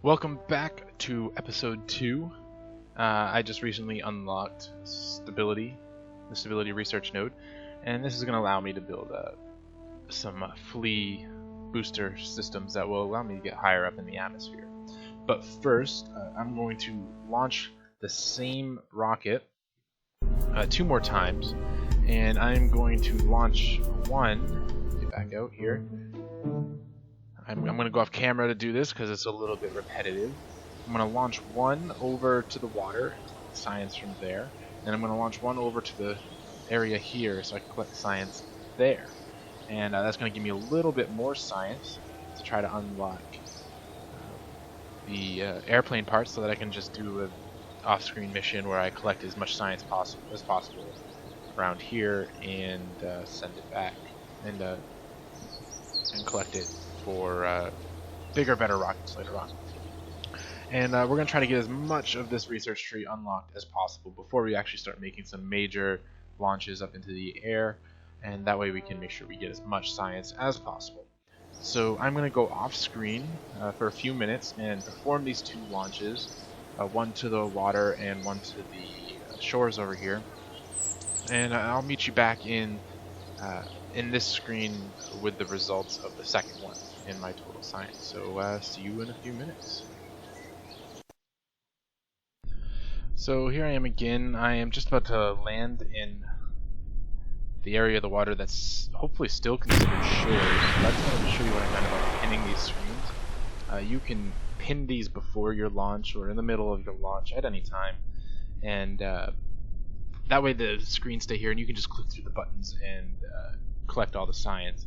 Welcome back to episode 2. I just recently unlocked the stability research node, and this is going to allow me to build some flea booster systems that will allow me to get higher up in the atmosphere. But first, I'm going to launch the same rocket 2 more times, and I'm going to launch one. Get back out here. I'm going to go off camera to do this because it's a little bit repetitive. I'm going to launch one over to the water, science from there, and I'm going to launch one over to the area here so I can collect science there. And that's going to give me a little bit more science to try to unlock the airplane parts so that I can just do an off-screen mission where I collect as much science as possible around here and send it back and collect it for bigger, better rockets later on. And we're going to try to get as much of this research tree unlocked as possible before we actually start making some major launches up into the air, and that way we can make sure we get as much science as possible. So I'm going to go off screen for a few minutes and perform these 2 launches, one to the water and one to the shores over here, and I'll meet you back in this screen with the results of the second one in my total science. So see you in a few minutes. So here I am again. I am just about to land in the area of the water that's hopefully still considered shores. So I just wanted to show you what I meant about pinning these screens. You can pin these before your launch or in the middle of your launch at any time, and that way the screens stay here and you can just click through the buttons and collect all the science.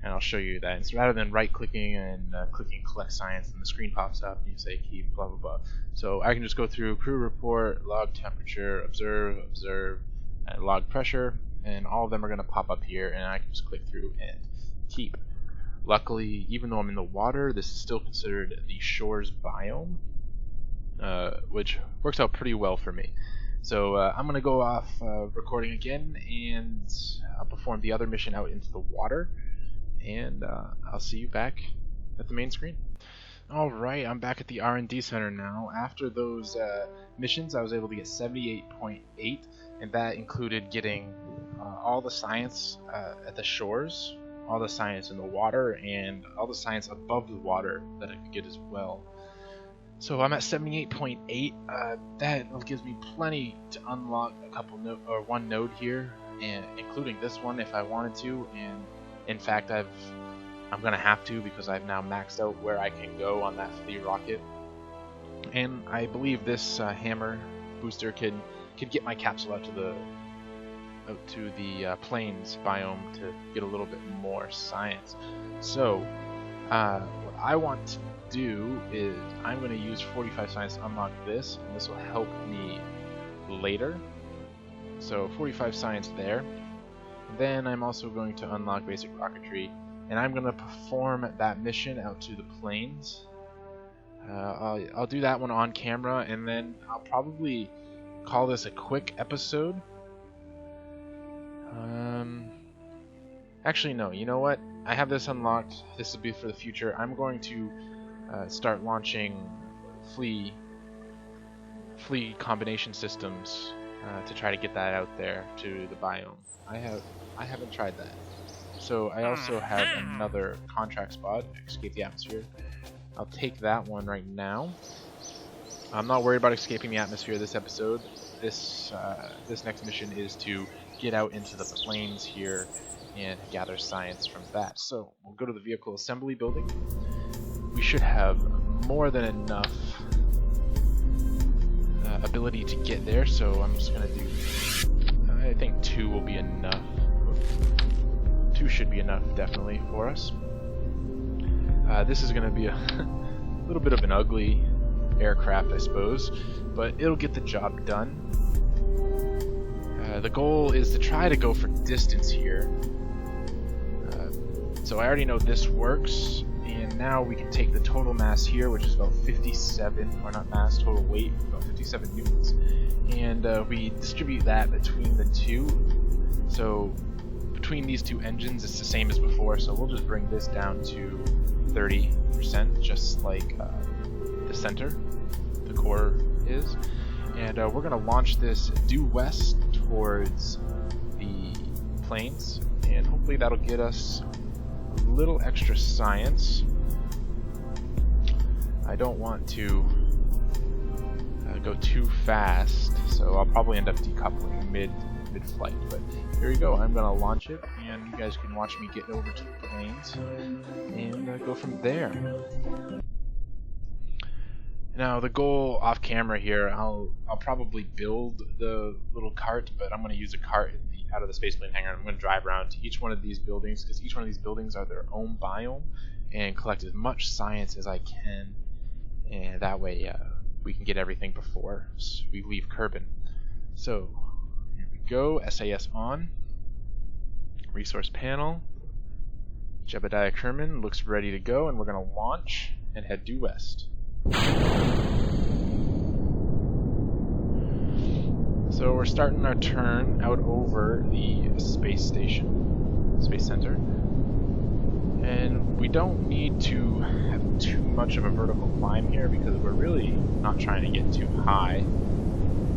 And I'll show you that. And so rather than right-clicking and clicking collect science, and the screen pops up and you say keep blah blah blah. So I can just go through crew report, log temperature, observe, and log pressure, and all of them are going to pop up here, and I can just click through and keep. Luckily, even though I'm in the water, this is still considered the shores biome, which works out pretty well for me. So I'm going to go off recording again, and I'll perform the other mission out into the water, and I'll see you back at the main screen. Alright, I'm back at the R&D center now. After those missions, I was able to get 78.8, and that included getting all the science at the shores, all the science in the water, and all the science above the water that I could get as well. So I'm at 78.8. That gives me plenty to unlock a couple one node here, and including this one if I wanted to. And in fact, I'm gonna have to, because I've now maxed out where I can go on that flea rocket. And I believe this hammer booster can get my capsule out to the plains biome to get a little bit more science. So what I want to do is I'm going to use 45 science to unlock this, and this will help me later. So 45 science there. Then I'm also going to unlock basic rocketry, and I'm going to perform that mission out to the plains. I'll do that one on camera, and then I'll probably call this a quick episode. Actually no, you know what? I have this unlocked. This will be for the future. I'm going to start launching flea combination systems to try to get that out there to the biome. I haven't tried that. So I also have another contract spot, escape the atmosphere. I'll take that one right now. I'm not worried about escaping the atmosphere this episode. This next mission is to get out into the plains here and gather science from that. So we'll go to the vehicle assembly building. We should have more than enough ability to get there, so I'm just gonna do, I think 2 will be enough. 2 should be enough, definitely, for us. This is gonna be a little bit of an ugly aircraft, I suppose, but it'll get the job done. The goal is to try to go for distance here. So I already know this works, and now we can take the total mass here, which is about 57, or not mass, total weight, about 57 newtons, and we distribute that between the 2. So between these 2 engines, it's the same as before, so we'll just bring this down to 30%, just like the center, the core is. And we're going to launch this due west towards the plains, and hopefully that'll get us a little extra science. I don't want to go too fast, so I'll probably end up decoupling mid-flight. But here we go. I'm going to launch it, and you guys can watch me get over to the plains and go from there. Now the goal off camera here, I'll probably build the little cart, but I'm going to use a cart out of the spaceplane hangar. I'm going to drive around to each one of these buildings, because each one of these buildings are their own biome, and collect as much science as I can, and that way we can get everything before we leave Kerbin. So here we go. SAS on. Resource panel. Jebediah Kerman looks ready to go, and we're going to launch and head due west. So we're starting our turn out over the space station, space center, and we don't need to have too much of a vertical climb here because we're really not trying to get too high.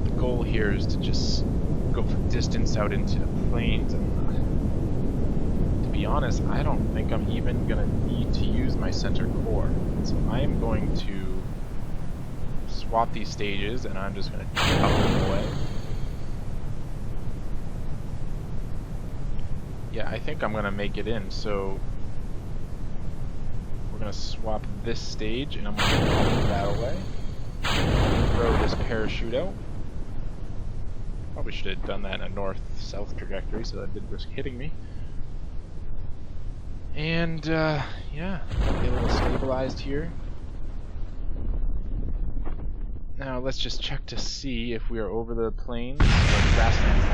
The goal here is to just go for distance out into the plains, and to be honest, I don't think I'm even going to need to use my center core. So I am going to swap these stages, and I'm just going to decouple them away. Yeah, I think I'm going to make it in, so we're going to swap this stage, and I'm going to decouple that away. Throw this parachute out. Probably should have done that in a north-south trajectory, so that didn't risk hitting me. And, yeah, get a little stabilized here. Now let's just check to see if we are over the plains or the grasslands.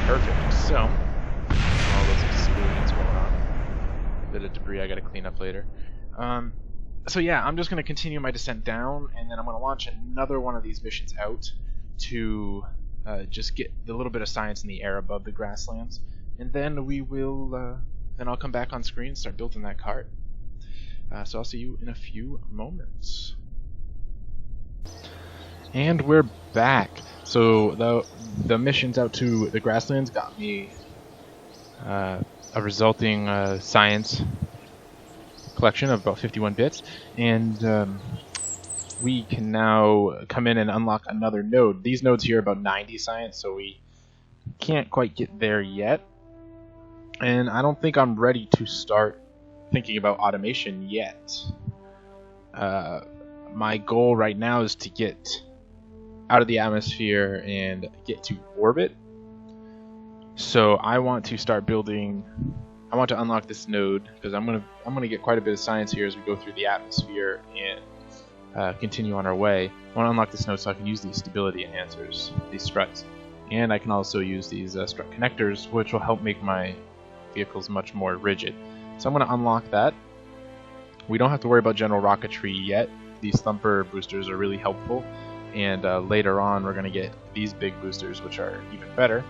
Perfect. So, all those explosions going on. A bit of debris I gotta clean up later. So yeah, I'm just gonna continue my descent down, and then I'm gonna launch another one of these missions out to just get the little bit of science in the air above the grasslands, and then we will. Then I'll come back on screen and start building that cart. So I'll see you in a few moments. And we're back. So the missions out to the grasslands got me a resulting science collection of about 51 bits, and we can now come in and unlock another node. These nodes here are about 90 science, so we can't quite get there yet, and I don't think I'm ready to start thinking about automation yet. My goal right now is to get out of the atmosphere and get to orbit. So I want to start building. I want to unlock this node because I'm gonna get quite a bit of science here as we go through the atmosphere and continue on our way. I want to unlock this node so I can use these stability enhancers, these struts, and I can also use these strut connectors, which will help make my vehicles much more rigid. So I'm going to unlock that. We don't have to worry about general rocketry yet. These thumper boosters are really helpful, and later on we're going to get these big boosters, which are even better.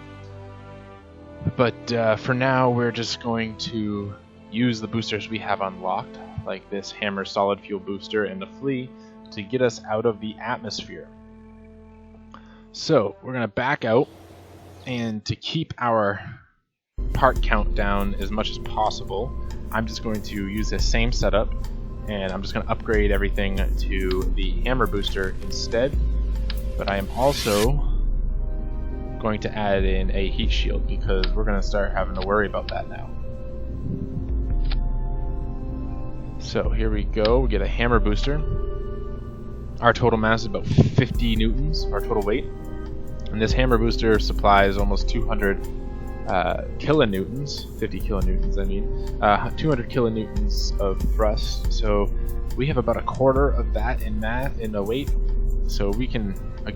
But for now, we're just going to use the boosters we have unlocked, like this Hammer solid fuel booster and the Flea, to get us out of the atmosphere. So we're going to back out, and to keep our part count down as much as possible, I'm just going to use this same setup, and I'm just going to upgrade everything to the Hammer booster instead. But I am also going to add in a heat shield because we're going to start having to worry about that now. So here we go, we get a Hammer booster. Our total mass is about 50 newtons, our total weight. And this Hammer booster supplies almost 200 kilonewtons, 50 kilonewtons I mean, 200 kilonewtons of thrust. So we have about a quarter of that in the weight. So we can,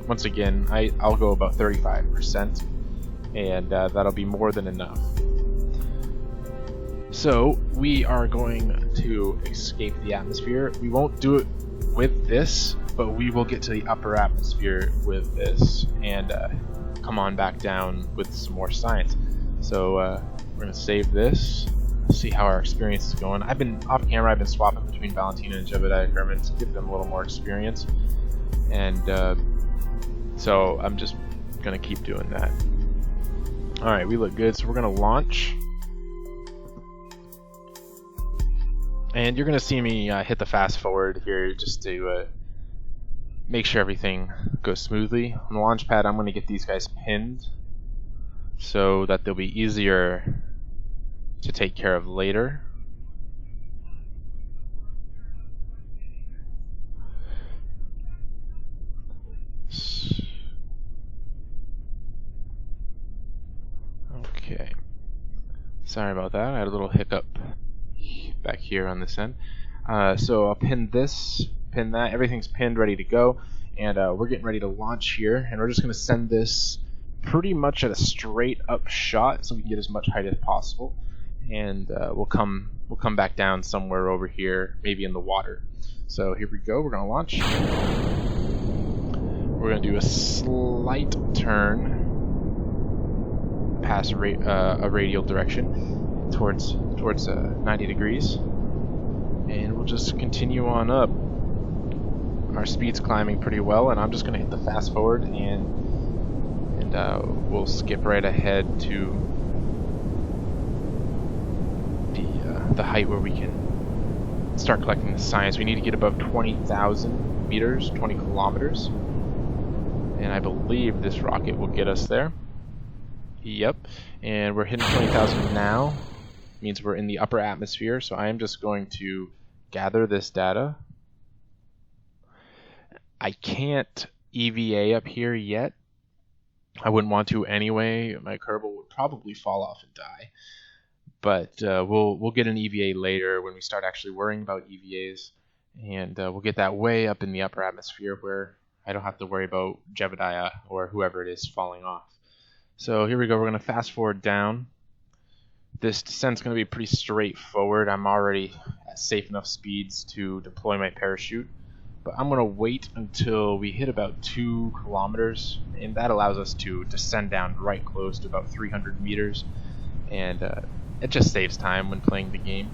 once again, I'll go about 35%, and that'll be more than enough. So we are going to escape the atmosphere. We won't do it with this, but we will get to the upper atmosphere with this and come on back down with some more science. So we're going to save this, see how our experience is going. I've been off camera. I've been swapping between Valentina and Jebediah Kerman to give them a little more experience, and so I'm just gonna keep doing that. All right, we look good, so we're gonna launch, and you're gonna see me hit the fast forward here just to make sure everything goes smoothly. On the launch pad, I'm gonna get these guys pinned so that they'll be easier to take care of later. Okay. Sorry about that. I had a little hiccup back here on this end. So I'll pin this, pin that. Everything's pinned, ready to go. And we're getting ready to launch here. And we're just going to send this pretty much at a straight up shot so we can get as much height as possible. And we'll come back down somewhere over here, maybe in the water. So here we go. We're going to launch. We're going to do a slight turn past a radial direction towards 90 degrees, and we'll just continue on up. Our speed's climbing pretty well, and I'm just going to hit the fast forward, and we'll skip right ahead to the height where we can start collecting the science. We need to get above 20,000 meters, 20 kilometers, and I believe this rocket will get us there. Yep, and we're hitting 20,000 now. Means we're in the upper atmosphere, so I am just going to gather this data. I can't EVA up here yet. I wouldn't want to anyway. My Kerbal would probably fall off and die. But we'll get an EVA later when we start actually worrying about EVAs, and we'll get that way up in the upper atmosphere where I don't have to worry about Jebediah or whoever it is falling off. So here we go. We're going to fast forward down. This descent's going to be pretty straightforward. I'm already at safe enough speeds to deploy my parachute, but I'm going to wait until we hit about 2 kilometers, and that allows us to descend down right close to about 300 meters, and it just saves time when playing the game.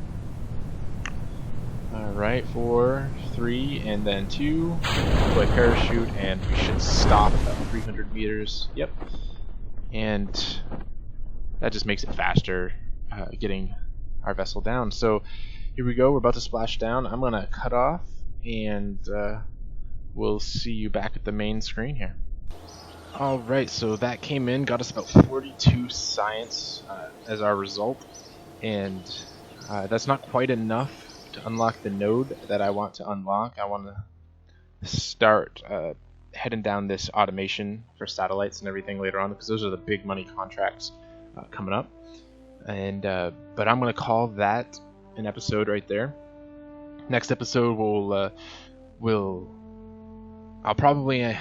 Alright, 4, 3, and then 2. Deploy parachute, and we should stop at 300 meters. Yep. And that just makes it faster getting our vessel down. So here we go. We're about to splash down. I'm going to cut off, and we'll see you back at the main screen here. Alright, so that came in, got us about 42 science as our result, and that's not quite enough to unlock the node that I want to unlock. I want to start heading down this automation for satellites and everything later on, because those are the big money contracts coming up. And but I'm going to call that an episode right there. Next episode I'll probably I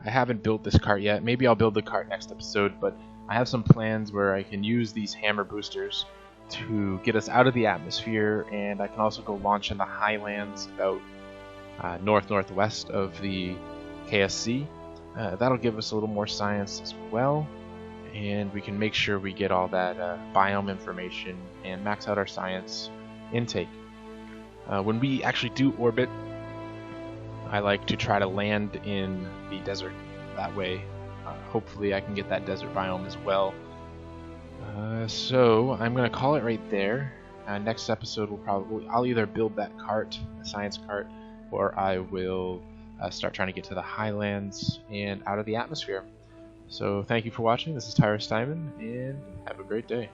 haven't built this cart yet. Maybe I'll build the cart next episode, but I have some plans where I can use these hammer boosters to get us out of the atmosphere, and I can also go launch in the highlands about northwest of the KSC. That'll give us a little more science as well, and we can make sure we get all that biome information and max out our science intake. When we actually do orbit, I like to try to land in the desert. That way, hopefully I can get that desert biome as well. So I'm going to call it right there. Next episode I'll either build that cart, a science cart, or I will start trying to get to the highlands and out of the atmosphere. So thank you for watching. This is Tyrus Diamond, and have a great day.